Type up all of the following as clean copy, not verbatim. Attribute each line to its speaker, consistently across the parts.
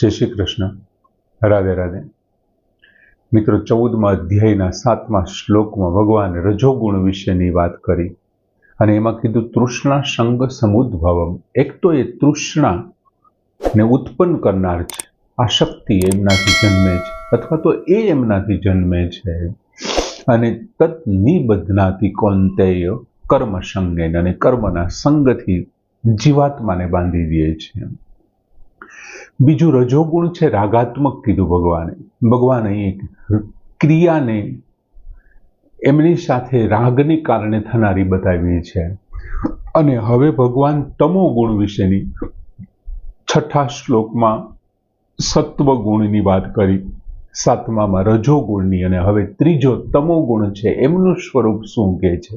Speaker 1: જય શ્રી કૃષ્ણ. રાધે રાધે. મિત્રો, 14મા અધ્યાયના 7મા શ્લોકમાં ભગવાન રજોગુણ વિશેની વાત કરી અને એમાં કીધું તૃષ્ણા સંગ સમુદ્ભવમ. એક તો એ તૃષ્ણાને ઉત્પન્ન કરનાર છે, આ શક્તિ એમનાથી જન્મે છે અથવા તો એ એમનાથી જન્મે છે, અને તત નિબધ્નાતિ કૌંતેય કર્મ સંગેન, અને કર્મના સંગથી જીવાત્માને બાંધી દે છે. બીજું રજોગુણ છે રાગાત્મક કીધું ભગવાને. ભગવાન અહીં ક્રિયાને એમની સાથે રાગને કારણે થનારી બતાવી છે. અને હવે ભગવાન તમો ગુણ વિશેની 6થા શ્લોકમાં સત્વગુણની વાત કરી, 7મામાં રજોગુણની, અને હવે ત્રીજો તમો ગુણ છે એમનું સ્વરૂપ શું કહે છે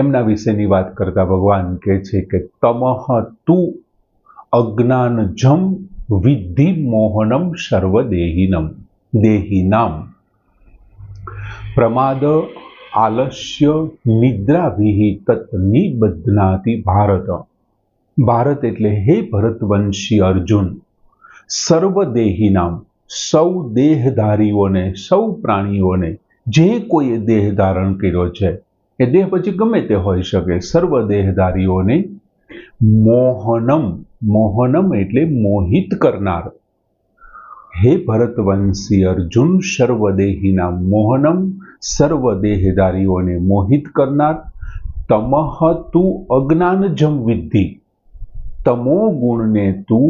Speaker 1: એમના વિશેની વાત કરતા ભગવાન કહે છે કે તમઃ તુ અજ્ઞાનજમ વિદ્ધિ મોહનમ સર્વદેહિનામ પ્રમાદ આલસ્ય નિદ્રાભિઃ તત નિબધ્નાતિ ભારત. ભારત એટલે હે ભરતવંશી અર્જુન, સર્વદેહિનામ, સૌ દેહધારીઓને, સૌ પ્રાણીઓને, જે કોઈએ દેહ ધારણ કર્યો છે, એ દેહ પછી ગમે તે હોઈ શકે, સર્વ દેહધારીઓને મોહનમ, મોહનમ એટલે મોહિત કરનાર. હે ભરતવંશી અર્જુન, સર્વદેહિના મોહનમ, સર્વદેહધારીઓને મોહિત કરનાર. તમઃ તું અજ્ઞાનજમ વિદ્ધિ, તમો ગુણને તું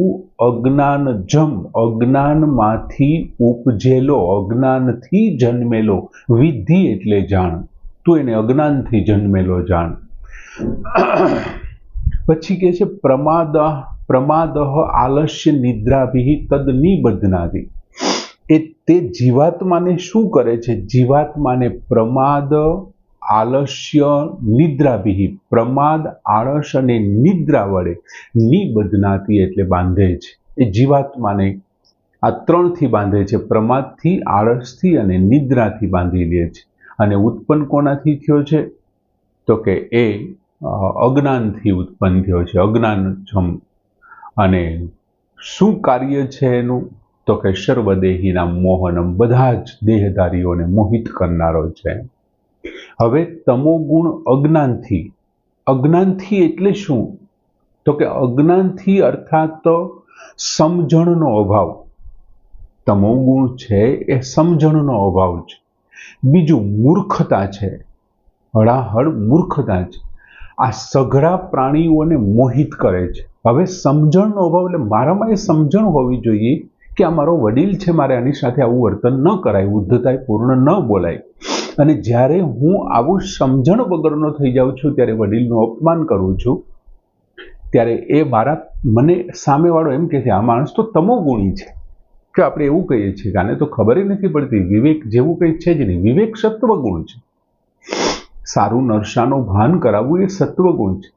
Speaker 1: અજ્ઞાનજમ, અજ્ઞાનમાંથી ઉપજેલો, અજ્ઞાનથી જન્મેલો, વિદ્ધિ એટલે જાણ, તું એને અજ્ઞાનથી જન્મેલો જાણ. પછી કહે છે પ્રમાદ આલસ્ય નિદ્રાભિઃ તદ નિબધ્નાતિ. એ તે જીવાત્માને શું કરે છે? જીવાત્માને પ્રમાદ આલસ્ય નિદ્રાભિઃ, પ્રમાદ આળસ અને નિદ્રા વડે નિબધ્નાતિ એટલે બાંધે છે. એ જીવાત્માને આ ત્રણથી બાંધે છે, પ્રમાદથી, આળસથી અને નિદ્રાથી બાંધી લે છે. અને ઉત્પન્ન કોનાથી થયો છે? તો કે એ અજ્ઞાનથી ઉત્પન્ન થયો છે, અજ્ઞાનજમ. અને શું કાર્ય છે એનું? તો કે સર્વદેહિના મોહનમ, બધા જ દેહધારીઓને મોહિત કરનારો છે. હવે તમોગુણ અજ્ઞાનથી, અજ્ઞાનથી એટલે શું? તો કે અજ્ઞાનથી અર્થાત સમજણનો અભાવ. તમોગુણ છે એ સમજણનો અભાવ છે. બીજું મૂર્ખતા છે, હળાહળ મૂર્ખતા છે. આ સઘળા પ્રાણીઓને મોહિત કરે છે. હવે સમજણનો અભાવ એટલે મારામાં એ સમજણ હોવી જોઈએ કે આ મારો વડીલ છે, મારે આની સાથે આવું વર્તન ન કરાય, ઉદ્ધતાય પૂર્ણ ન બોલાય. અને જ્યારે હું આવું સમજણ વગરનો થઈ જાઉં છું, ત્યારે વડીલનું અપમાન કરું છું, ત્યારે એ મને સામેવાળો એમ કહે છે આ માણસ તો તમોગુણી છે. કે આપણે એવું કહીએ છીએ કે આને તો ખબર નથી પડતી, વિવેક જેવું કંઈ છે જ નહીં. વિવેક સત્વગુણ છે. સારું નરસાનું ભાન કરાવવું એ સત્વગુણ છે.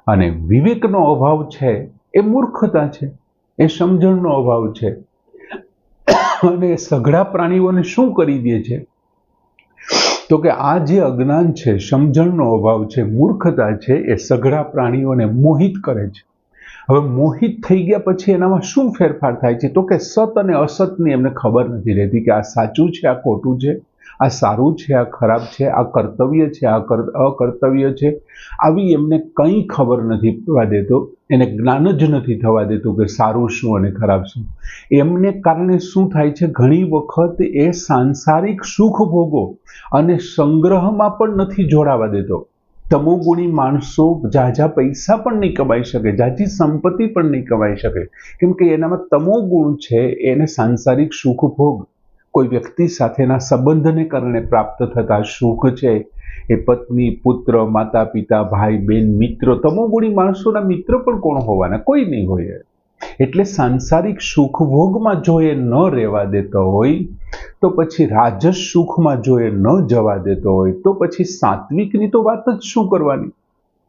Speaker 1: અને વિવેકનો અભાવ છે એ મૂર્ખતા છે, એ સમજણનો અભાવ છે. અને સઘળા પ્રાણીઓને શું કરી દે છે? તો કે આ જે અજ્ઞાન છે, સમજણનો અભાવ છે, મૂર્ખતા છે, એ સઘળા પ્રાણીઓને મોહિત કરે છે. હવે મોહિત થઈ ગયા પછી એનામાં શું ફેરફાર થાય છે? તો કે સત અને અસતની એમને ખબર નથી રહેતી કે આ સાચું છે, આ ખોટું છે, આ સારું છે, આ ખરાબ છે, આ કર્તવ્ય છે, આ અકર્તવ્ય છે. આવી એમને કંઈ ખબર નથી થવા દેતો, એને જ્ઞાન જ નથી થવા દેતું કે સારું શું અને ખરાબ શું. એમને કારણે શું થાય છે? ઘણી વખત એ સાંસારિક સુખ ભોગો અને સંગ્રહમાં પણ નથી જોડાવા દેતો. તમોગુણી માણસો ઝાઝા પૈસા પણ નહીં કમાઈ શકે, ઝાઝી સંપત્તિ પણ નહીં કમાઈ શકે, કેમ કે એનામાં તમોગુણ છે. એને સાંસારિક સુખ ભોગ, કોઈ વ્યક્તિ સાથેના સંબંધને કારણે પ્રાપ્ત થતા સુખ છે, એ પત્ની, પુત્ર, માતા પિતા, ભાઈ બહેન, મિત્રો. તમોગુણી માણસોના મિત્ર પણ કોણ હોવાના? કોઈ નહીં હોય. એટલે સાંસારિક સુખ ભોગમાં જો એ ન રહેવા દેતો હોય, તો પછી રાજસ સુખમાં જો એ ન જવા દેતો હોય, તો પછી સાત્વિકની તો વાત જ શું કરવાની?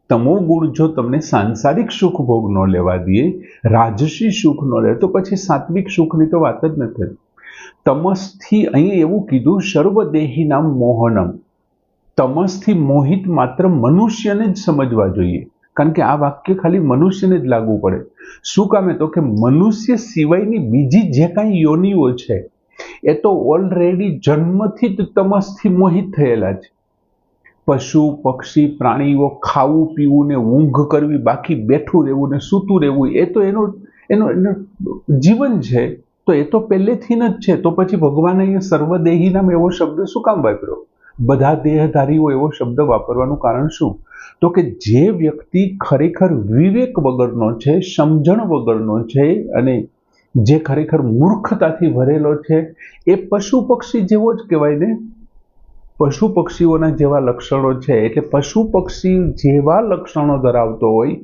Speaker 1: તમોગુણ જો તમને સાંસારિક સુખ ભોગ ન લેવા દે, રાજસી સુખ ન લે, તો પછી સાત્વિક સુખની તો વાત જ નથી. તમસથી અહીં એવું કીધું સર્વદેહિનામ મોહનમ. તમસથી મોહિત માત્ર મનુષ્યને જ સમજવા જોઈએ. કારણ કે આ વાક્ય ખાલી મનુષ્યને જ લાગુ પડે. શું કામે? તો કે મનુષ્ય સિવાયની બીજી જે કાંઈ યોનિઓ છે એ તો ઓલરેડી જન્મથી જ તમસથી મોહિત થયેલા છે. પશુ પક્ષી પ્રાણીઓ ખાવું પીવું ને ઊંઘ કરવી, બાકી બેઠું રહેવું ને સૂતું રહેવું, એ તો એનું જીવન છે. તો એ તો પહેલેથી જ છે. તો પછી ભગવાને અહીંયા સર્વદેહી નામ એવો શબ્દ શું કામ વાપર્યો? બધા દેહધારીઓ એવો શબ્દ વાપરવાનું કારણ શું? તો કે જે વ્યક્તિ ખરેખર વિવેક વગરનો છે, સમજણ વગરનો છે અને જે ખરેખર મૂર્ખતાથી ભરેલો છે, એ પશુ પક્ષી જેવો જ કહેવાય ને. પશુ પક્ષીઓના જેવા લક્ષણો છે, એટલે પશુ પક્ષી જેવા લક્ષણો ધરાવતો હોય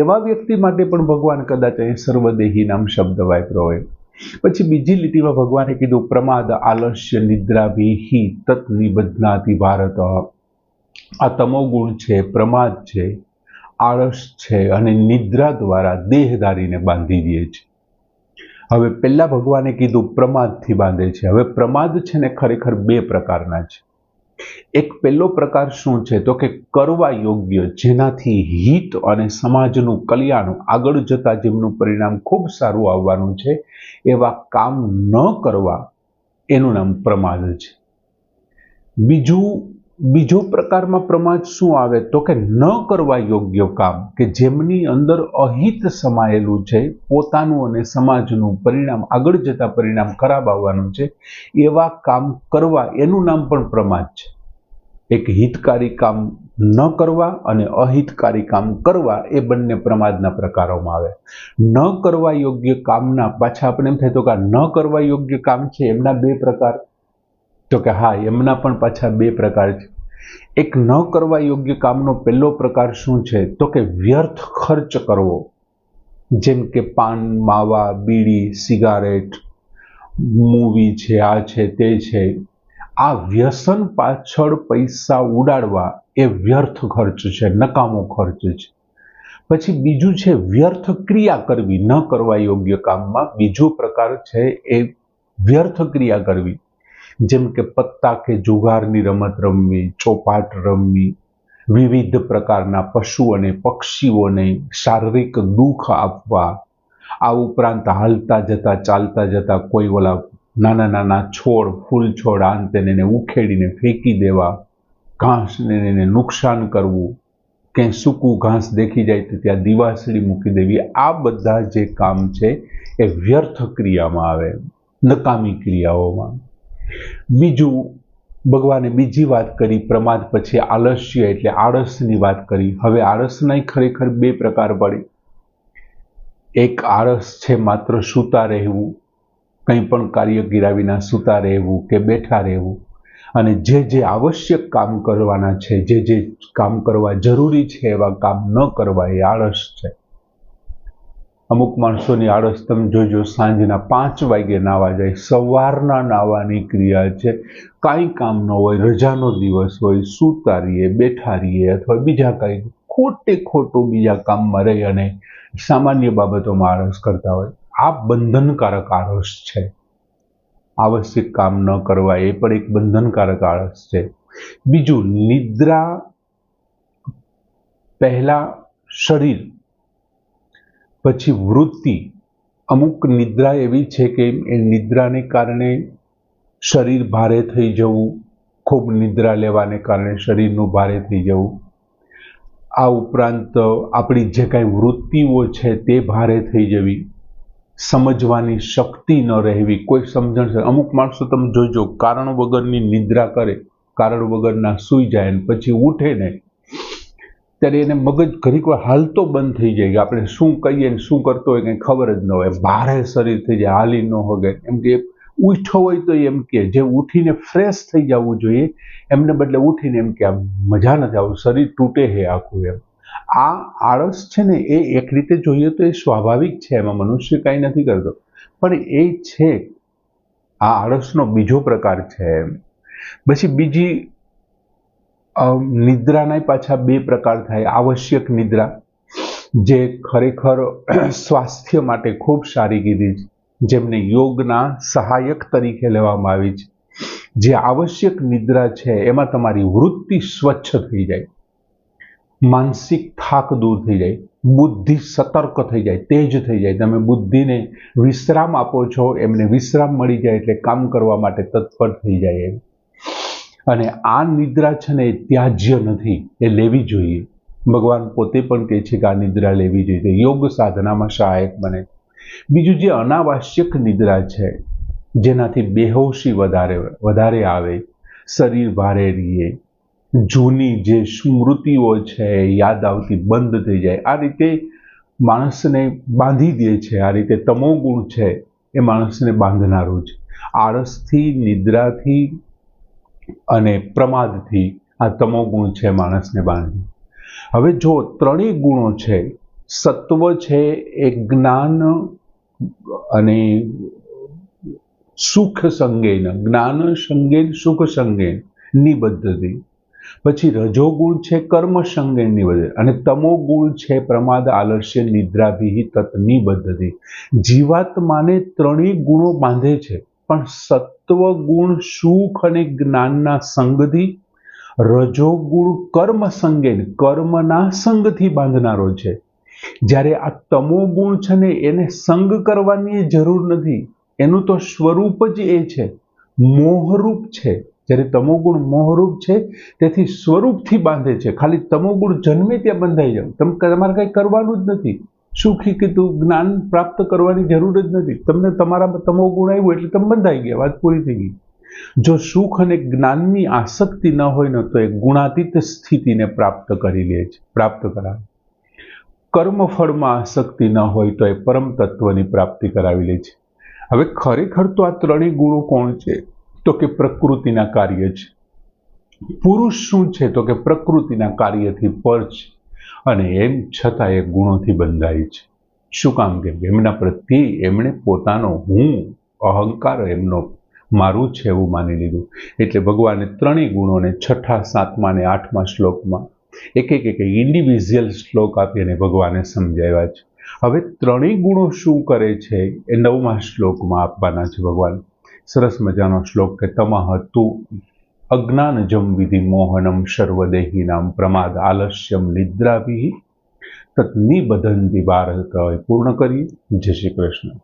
Speaker 1: એવા વ્યક્તિ માટે પણ ભગવાન કદાચ અહીં સર્વદેહી નામ શબ્દ વાપર્યો હોય. પછી બીજી લીટીમાં ભગવાને કીધું પ્રમાદ આલસ્ય નિદ્રાભિ તત નિબધ્નાતિ ભારત. આ તમોગુણ છે, પ્રમાદ છે, આળસ છે અને નિદ્રા દ્વારા દેહધારીને બાંધી દે છે. હવે પહેલા ભગવાને કીધું પ્રમાદથી બાંધે છે. હવે પ્રમાદ છે ને ખરેખર બે પ્રકારના છે. એક પહેલો પ્રકાર શું છે? તો કે કરવા યોગ્ય, જેનાથી હિત અને સમાજનું કલ્યાણ, આગળ જતા જેમનું પરિણામ ખૂબ સારું આવવાનું છે, એવા કામ ન કરવા, એનું નામ પ્રમાદ છે. બીજો પ્રકારમાં પ્રમાદ શું આવે? તો કે ન કરવા યોગ્ય કામ, કે જેમની અંદર અહિત સમાયેલું છે, પોતાનું અને સમાજનું પરિણામ, આગળ જતા પરિણામ ખરાબ આવવાનું છે, એવા કામ કરવા, એનું નામ પણ પ્રમાદ છે. એક હિતકારી કામ ન કરવા અને અહિતકારી કામ કરવા, એ બંને પ્રમાદના પ્રકારોમાં આવે. ન કરવા યોગ્ય કામના પાછા આપણે એમ થાય તો કે ન કરવા યોગ્ય કામ છે એમના બે પ્રકાર. તો કે હા, એમના પણ પાછા બે પ્રકાર છે. એક ન કરવા યોગ્ય કામનો પહેલો પ્રકાર શું છે? તો કે વ્યર્થ ખર્ચ કરવો, જેમ કે પાન, માવા, બીડી, સિગારેટ, મૂવી છે, આ છે, તે છે. આ વ્યસન પાછળ પૈસા ઉડાડવા એ વ્યર્થ ખર્ચ છે, નકામો ખર્ચ છે. પછી બીજું છે વ્યર્થ ક્રિયા કરવી. ન કરવા યોગ્ય કામમાં બીજો પ્રકાર છે એ વ્યર્થ ક્રિયા કરવી, જેમ કે પત્તા કે જુગારની રમત રમવી, ચોપાટ રમવી, વિવિધ પ્રકારના પશુ અને પક્ષીઓને શારીરિક દુઃખ આપવા. આ ઉપરાંત હાલતા જતા, ચાલતા જતા કોઈ ઓલા નાના નાના છોડ, ફૂલ છોડ, આન તેને ઉખેડીને ફેંકી દેવા, ઘાસને એને નુકસાન કરવું, ક્યાંય સૂકું ઘાસ દેખી જાય તો ત્યાં દિવાસળી મૂકી દેવી. આ બધા જે કામ છે એ વ્યર્થ ક્રિયામાં આવે, નકામી ક્રિયાઓમાં. બીજું ભગવાને બીજી વાત કરી પ્રમાદ પછી, આલસ્ય એટલે આળસની વાત કરી. હવે આળસના ખરેખર બે પ્રકાર પડે. એક આળસ છે માત્ર સૂતા રહેવું, કંઈ પણ કાર્ય કર્યા વિના સૂતા રહેવું કે બેઠા રહેવું, અને જે આવશ્યક કામ કરવાના છે, જે કામ કરવા જરૂરી છે એવા કામ ન કરવા, એ આળસ છે. અમુક માણસોની આળસ તમે જોજો, સાંજના 5 વાગે નાવા જાય, સવારના નાવાની ક્રિયા છે. કાંઈ કામ ન હોય, રજાનો દિવસ હોય, સૂતા રહીએ, બેઠા રહીએ, અથવા બીજા કાંઈ ખોટું બીજા કામમાં રહી અને સામાન્ય બાબતોમાં આળસ કરતા હોય. આ બંધનકારક આળસ છે. આવશ્યક કામ ન કરવા એ પણ એક બંધનકારક આળસ છે. બીજું, નિદ્રા પહેલા શરીર, પછી વૃત્તિ. અમુક નિદ્રા એવી છે કે એ નિદ્રાને કારણે શરીર ભારે થઈ જવું, ખૂબ નિદ્રા લેવાને કારણે શરીરનું ભારે થઈ જવું. આ ઉપરાંત આપણી જે કાંઈ વૃત્તિઓ છે તે ભારે થઈ જવી, સમજવાની શક્તિ ન રહેવી, કોઈ સમજણ. અમુક માણસો તમે જોજો, કારણ વગરની નિદ્રા કરે, કારણ વગરના સૂઈ જાય અને પછી ઉઠે ને ત્યારે એને મગજ ઘડીક વાર હાલતો બંધ થઈ જાય, કે આપણે શું કહીએ ને શું કરતો હોય કંઈ ખબર જ ન હોય, ભારે શરીર થઈ જાય, હાલી ન હોગે. એમ કે ઉઠ્યો હોય તો એમ કે જે ઉઠીને ફ્રેશ થઈ જવું જોઈએ, એમને બદલે ઉઠીને એમ કે આ મજા નથી આવતું, શરીર તૂટે છે આખું. એમ આ આળસ છે ને એ એક રીતે જોઈએ તો એ સ્વાભાવિક છે, એમાં મનુષ્ય કાંઈ નથી કરતો, પણ એ છે. આ આળસનો બીજો પ્રકાર છે. પછી બીજી નિદ્રાના પાછા બે પ્રકાર થાય. આવશ્યક નિદ્રા, જે ખરેખર સ્વાસ્થ્ય માટે ખૂબ સારી કીધી છે, જેમને યોગના સહાયક તરીકે લેવામાં આવી છે. જે આવશ્યક નિદ્રા છે એમાં તમારી વૃત્તિ સ્વચ્છ થઈ જાય. માનસિક થાક દૂર થઈ જાય, બુદ્ધિ સતર્ક થઈ જાય, તેજ થઈ જાય. તમે બુદ્ધિને વિશ્રામ આપો છો, એમને વિશ્રામ મળી જાય એટલે કામ કરવા માટે તત્પર થઈ જાય એમ. અને આ નિદ્રા છે ને એ ત્યાજ્ય નથી, એ લેવી જોઈએ. ભગવાન પોતે પણ કહે છે કે આ નિદ્રા લેવી જોઈએ, યોગ સાધનામાં સહાયક બને. બીજું જે અનાવશ્યક નિદ્રા છે, જેનાથી બેહોશી વધારે આવે, શરીર ભારે રહીએ, જૂની જે સ્મૃતિઓ છે યાદ આવતી બંધ થઈ જાય, આ રીતે માણસને બાંધી દે છે. આ રીતે તમોગુણ છે એ માણસને બાંધનારું છે. આળસથી, નિદ્રાથી અને પ્રમાદથી આ તમોગુણ છે માણસને બાંધે. હવે જો ત્રણેય ગુણો છે, સત્વ છે એ જ્ઞાન અને સુખ સંગેન, જ્ઞાન સંગેન સુખ સંગેન નિબદ્ધતિ. પછી રજોગુણ છે કર્મ સંગેન નિબદ્ધ, અને તમોગુણ છે પ્રમાદ આલસ્ય નિદ્રાભિ તત નિબદ્ધતિ. જીવાત્માને ત્રણેય ગુણો બાંધે છે, પણ સત્વ ગુણ સુખ અને જ્ઞાનના સંગથી, રજોગુણ કર્મ સંગેન કર્મના સંગથી બાંધનારો છે. જ્યારે આ તમોગુણ છે ને એને સંગ કરવાની જરૂર નથી, એનું તો સ્વરૂપ જ એ છે, મોહરૂપ છે. જ્યારે તમોગુણ મોહરૂપ છે તેથી સ્વરૂપથી બાંધે છે. ખાલી તમોગુણ જન્મે ત્યાં બંધાઈ જાવ, તમારે કંઈ કરવાનું જ નથી. સુખી કીધું, જ્ઞાન પ્રાપ્ત કરવાની જરૂર જ નથી. તમને તમારા તમોગુણ આવ્યું એટલે તમે બંધાઈ ગયા, વાત પૂરી થઈ ગઈ. જો સુખ અને જ્ઞાનની આસક્તિ ન હોય ને તો એ ગુણાતીત સ્થિતિને પ્રાપ્ત કરી લે છે, પ્રાપ્ત કરાવે. કર્મફળમાં આસક્તિ ન હોય તો એ પરમ તત્વની પ્રાપ્તિ કરાવી લે છે. હવે ખરેખર તો આ ત્રણેય ગુણો કોણ છે? તો કે પ્રકૃતિના કાર્ય છે. પુરુષ શું છે? તો કે પ્રકૃતિના કાર્યથી પર છે, અને એમ છતાં એ ગુણોથી બંધાય છે. શું કામ? કે એમના પ્રત્યે એમણે પોતાનો હું, અહંકાર એમનો મારું છે એવું માની લીધું. એટલે ભગવાને ત્રણેય ગુણોને 6ઠા, 7મા અને 8મા શ્લોકમાં એક ઇન્ડિવિજ્યુઅલ શ્લોક આપી અને ભગવાને સમજાવ્યા છે. હવે ત્રણેય ગુણો શું કરે છે એ 9મા શ્લોકમાં આપવાના છે ભગવાન. સરસ મજાનો શ્લોક કે તમઃ તુ અજ્ઞાનજમ વિધિ મોહનમ સર્વદેહિનામ પ્રમાદ આલસ્યમ નિદ્રાભિ તત નિબધંતિ ભારત. પૂર્ણ કરીએ. જય શ્રી કૃષ્ણ.